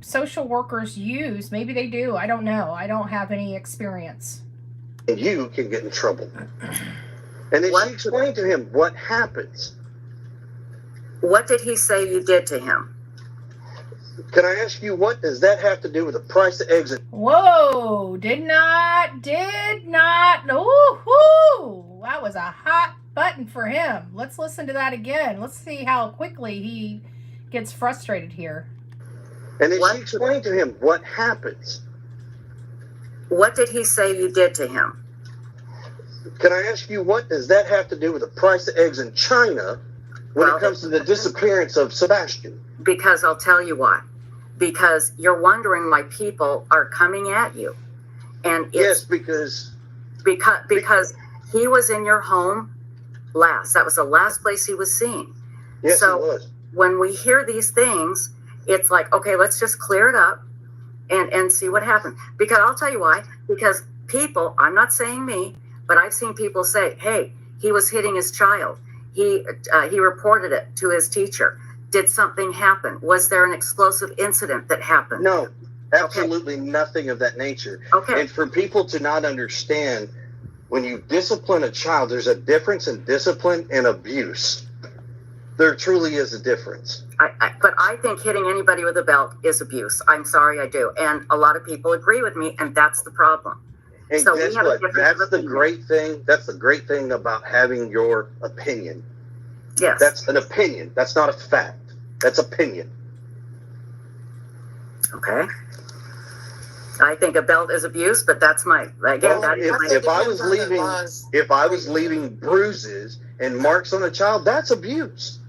social workers use. Maybe they do. I don't know. I don't have any experience. And you can get in trouble. And then she explained to him what happens. What did he say you did to him? Can I ask you, what does that have to do with the price of eggs? Whoa, did not. Ooh, that was a hot button for him. Let's listen to that again. Let's see how quickly he gets frustrated here. And then she explained to him what happens. What did he say you did to him? Can I ask you, what does that have to do with the price of eggs in China when it comes to the disappearance of Sebastian? Because I'll tell you why. Because you're wondering why people are coming at you. And it's because he was in your home last. That was the last place he was seen. Yes, so he was. When we hear these things, it's like, okay, let's just clear it up and see what happens. Because I'll tell you why. Because people, I'm not saying me, but I've seen people say, hey, he was hitting his child. He reported it to his teacher. Did something happen? Was there an explosive incident that happened? No, absolutely nothing of that nature. Okay. And for people to not understand, when you discipline a child, there's a difference in discipline and abuse. There truly is a difference. But I think hitting anybody with a belt is abuse. I'm sorry, I do. And a lot of people agree with me, and that's the problem. And so guess what? That's the great thing. That's the great thing about having your opinion. Yes. That's an opinion. That's not a fact. That's opinion. Okay. I think a belt is abuse, but that's my again. Well, if I was leaving bruises and marks on a child, that's abuse.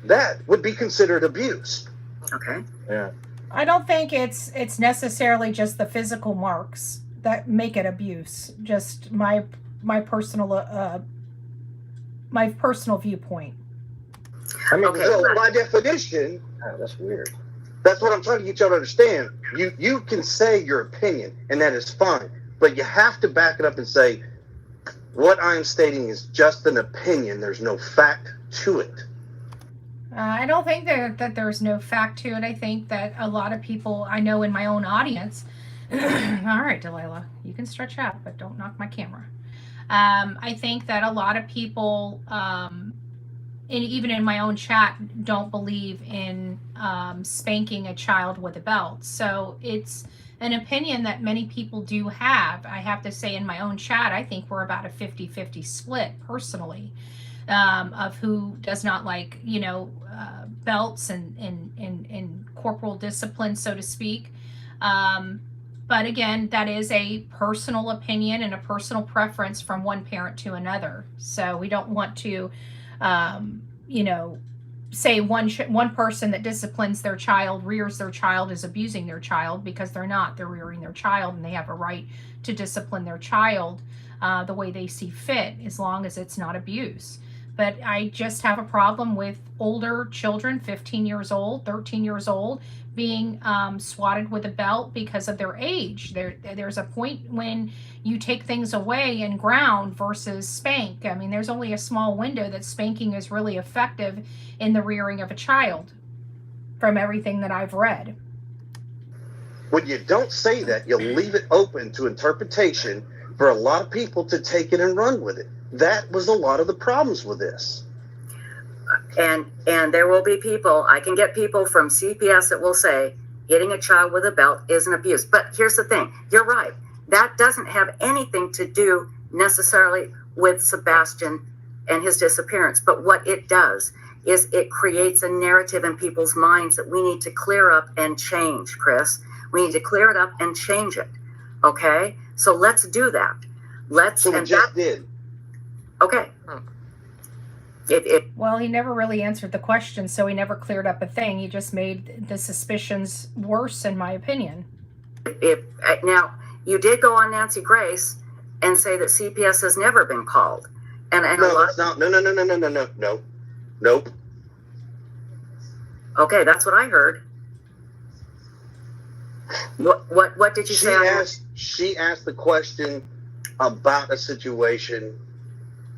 That would be considered abuse. Okay. Yeah. I don't think it's necessarily just the physical marks that make it abuse. Just my personal viewpoint. I mean, so by definition, that's weird. That's what I'm trying to get y'all to understand. You can say your opinion, and that is fine, but you have to back it up and say, what I'm stating is just an opinion. There's no fact to it. I don't think that there's no fact to it. I think that a lot of people I know in my own audience. All right, Delilah, you can stretch out, but don't knock my camera. I think that a lot of people, and even in my own chat, don't believe in spanking a child with a belt. So it's an opinion that many people do have. I have to say in my own chat, I think we're about a 50-50 split personally, of who does not like, belts and corporal discipline, so to speak. But again, that is a personal opinion and a personal preference from one parent to another. So we don't want to, say one person that disciplines their child, rears their child, is abusing their child, because they're not. They're rearing their child, and they have a right to discipline their child the way they see fit, as long as it's not abuse. But I just have a problem with older children, 15 years old, 13 years old, being swatted with a belt because of their age. There's a point when you take things away and ground versus spank. I mean, there's only a small window that spanking is really effective in the rearing of a child, from everything that I've read. When you don't say that, you leave it open to interpretation for a lot of people to take it and run with it. That was a lot of the problems with this. And there will be people, I can get people from CPS that will say hitting a child with a belt is an abuse. But here's the thing, you're right. That doesn't have anything to do necessarily with Sebastian and his disappearance. But what it does is it creates a narrative in people's minds that we need to clear up and change, Chris. We need to clear it up and change it. Okay? So let's do that. So we just did. Okay. Well, he never really answered the question, so he never cleared up a thing. He just made the suspicions worse, in my opinion. Now, you did go on Nancy Grace and say that CPS has never been called. And no, that's not. No. Nope. Okay, that's what I heard. What did you say? She asked the question about a situation,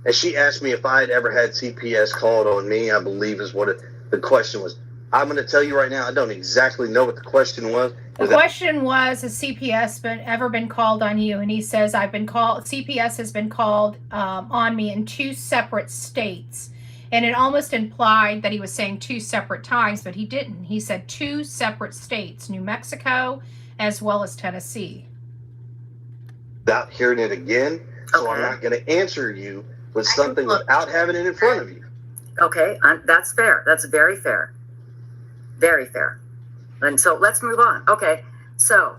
and she asked me if I had ever had CPS called on me, I believe is what the question was. I'm going to tell you right now, I don't exactly know what the question was. The question was, has CPS ever been called on you? And he says, CPS has been called on me in 2 separate states. And it almost implied that he was saying 2 separate times, but he didn't. He said 2 separate states, New Mexico as well as Tennessee. Without hearing it again, so I'm not going to answer you with something without having it in front of you. Okay, that's fair. That's very fair. Very fair. And so let's move on. Okay, so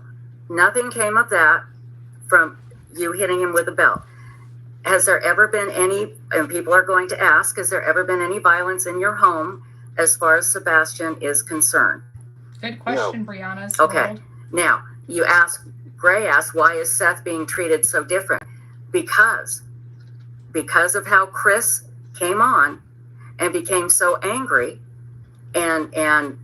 nothing came of that from you hitting him with a belt. Has there ever been any, and people are going to ask, has there ever been any violence in your home as far as Sebastian is concerned? Good question, no. Brianna's Okay, world. Now Gray asked, why is Seth being treated so different? Because of how Chris came on and became so angry and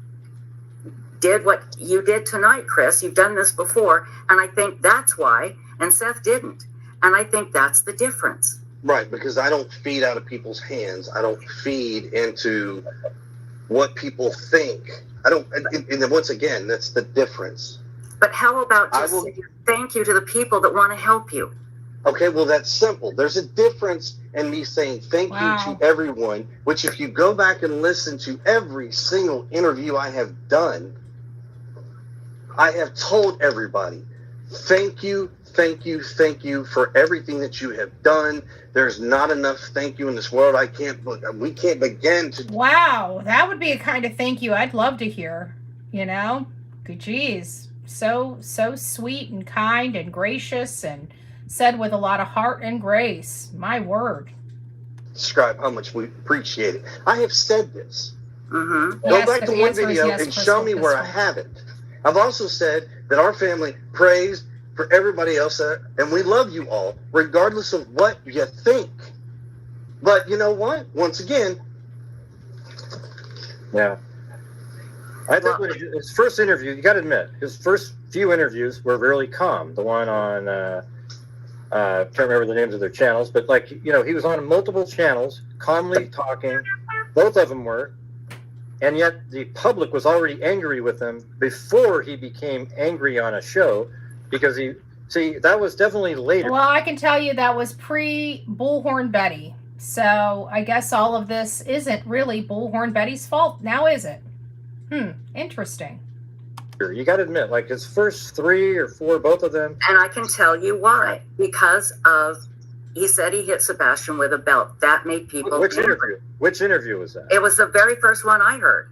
did what you did tonight, Chris. You've done this before, and I think that's why, and Seth didn't. And I think that's the difference. Right, because I don't feed out of people's hands. I don't feed into what people think. I don't, and once again, that's the difference. But how about just saying thank you to the people that want to help you? Okay, well, that's simple. There's a difference in me saying thank you to everyone, which if you go back and listen to every single interview I have done, I have told everybody, thank you for everything that you have done. There's not enough thank you in this world. We can't begin to. Wow, that would be a kind of thank you I'd love to hear, you know? Good geez. So sweet and kind and gracious and said with a lot of heart and grace. My word. Describe how much we appreciate it. I have said this. Mm-hmm. Go back to one video and show me where I haven't. I've also said that our family prays for everybody else, and we love you all, regardless of what you think. But you know what? Once again, yeah. I think his first interview, you got to admit, his first few interviews were really calm. The one on, I can't remember the names of their channels, but he was on multiple channels, calmly talking. Both of them were. And yet the public was already angry with him before he became angry on a show, because that was definitely later. Well, I can tell you that was pre-Bullhorn Betty. So I guess all of this isn't really Bullhorn Betty's fault now, is it? Interesting. You got to admit, his first 3 or 4, both of them. And I can tell you why. Because he said he hit Sebastian with a belt. That made people angry. Which interview was that? It was the very first one I heard.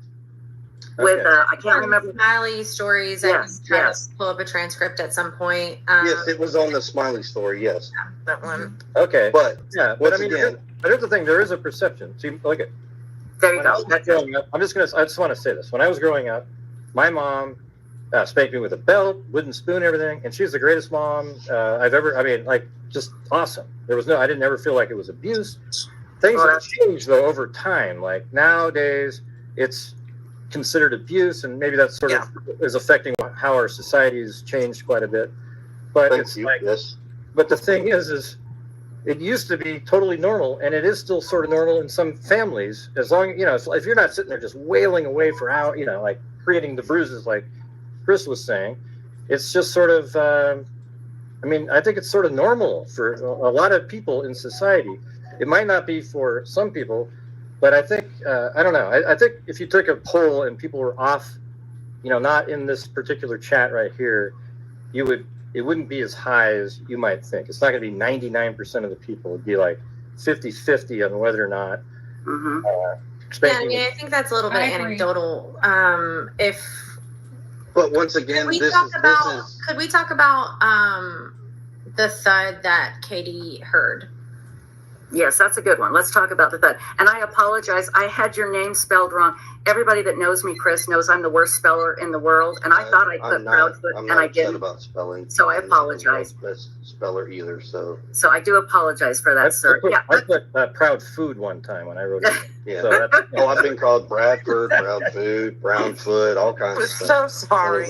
With I can't remember. Smiley stories. Yes, I can try to pull up a transcript at some point. Yes, it was on the Smiley story. Yes, that one. Okay, but here's the thing: there is a perception. See, look at. There you go. I just want to say this. When I was growing up, my mom spanked me with a belt, wooden spoon, everything, and she's the greatest mom I've ever. I mean, just awesome. I didn't ever feel like it was abuse. Things have changed though over time. Nowadays, it's considered abuse, and maybe that sort of is affecting how our society has changed quite a bit. But but the thing is it used to be totally normal, and it is still sort of normal in some families, as long if you're not sitting there just wailing away for hours, creating the bruises like Chris was saying. It's just sort of I think it's sort of normal for a lot of people in society. It might not be for some people, but I think I don't know. I think if you took a poll and people were off, not in this particular chat right here, it wouldn't be as high as you might think. It's not going to be 99% of the people. It'd be like 50-50 on whether or not. Yeah, I mean, I think that's a little bit anecdotal. But once again, could we talk about the thud that Katie heard? Yes, that's a good one. Let's talk about the thud. And I apologize. I had your name spelled wrong. Everybody that knows me, Chris, knows I'm the worst speller in the world. And I thought I put Proudfoot, and I didn't. About spelling. So I apologize. I'm not the best speller either. So I do apologize for that, sir. I put proud food one time when I wrote it. Yeah. So I've been called Bradford, Proud Food, Brownfoot, all kinds of stuff. So sorry.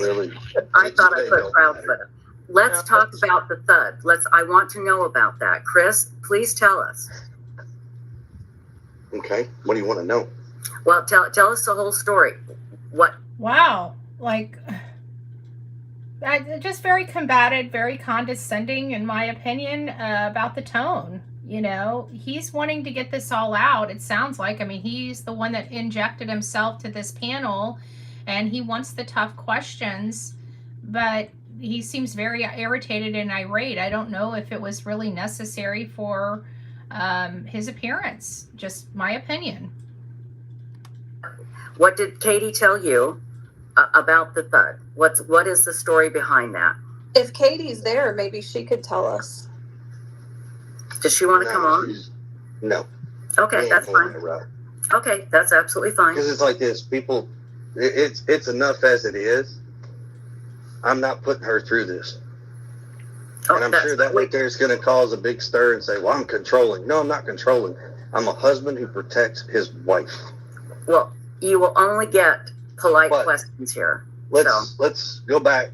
I thought I put Proudfoot. Let's talk about the thud. I want to know about that. Chris, please tell us. Okay. What do you want to know? Well, tell us the whole story. What? Wow. Just very combative, very condescending, in my opinion, about the tone. He's wanting to get this all out. It sounds like, he's the one that injected himself to this panel, and he wants the tough questions, but he seems very irritated and irate. I don't know if it was really necessary for his appearance. Just my opinion. What did Katie tell you about the thud? What is the story behind that? If Katie's there, maybe she could tell us. Does she want to come on? No. Okay, that's fine. Okay, that's absolutely fine. Because it's like this, people. It's enough as it is. I'm not putting her through this. And I'm sure that right there is going to cause a big stir and say, well, I'm controlling. No, I'm not controlling. I'm a husband who protects his wife. Well, you will only get polite questions here. Let's go back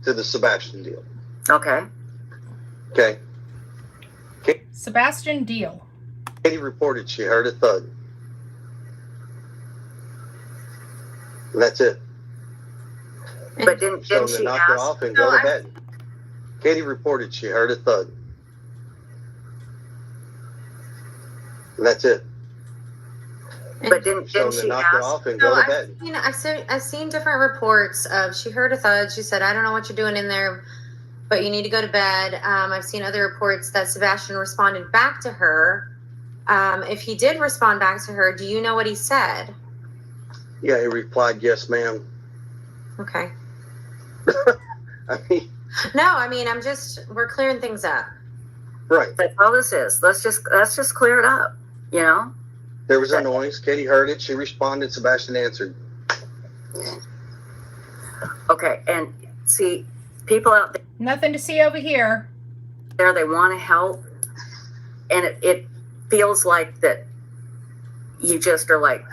to the Sebastian deal. Okay. Okay. Sebastian deal. Katie reported she heard a thud. And that's it. But didn't she knock ask? her off and go to bed. Katie reported she heard a thud. And that's it. But didn't she knock ask? her off and go to bed. I've seen different reports of she heard a thud. She said, I don't know what you're doing in there, but you need to go to bed. I've seen other reports that Sebastian responded back to her. If he did respond back to her, do you know what he said? Yeah, he replied, yes, ma'am. Okay. We're clearing things up. Right. That's all this is. Let's just clear it up, There was a noise. Katie heard it. She responded. Sebastian answered. Okay, and see, people out there. Nothing to see over here. They want to help, and it feels like that you just are like,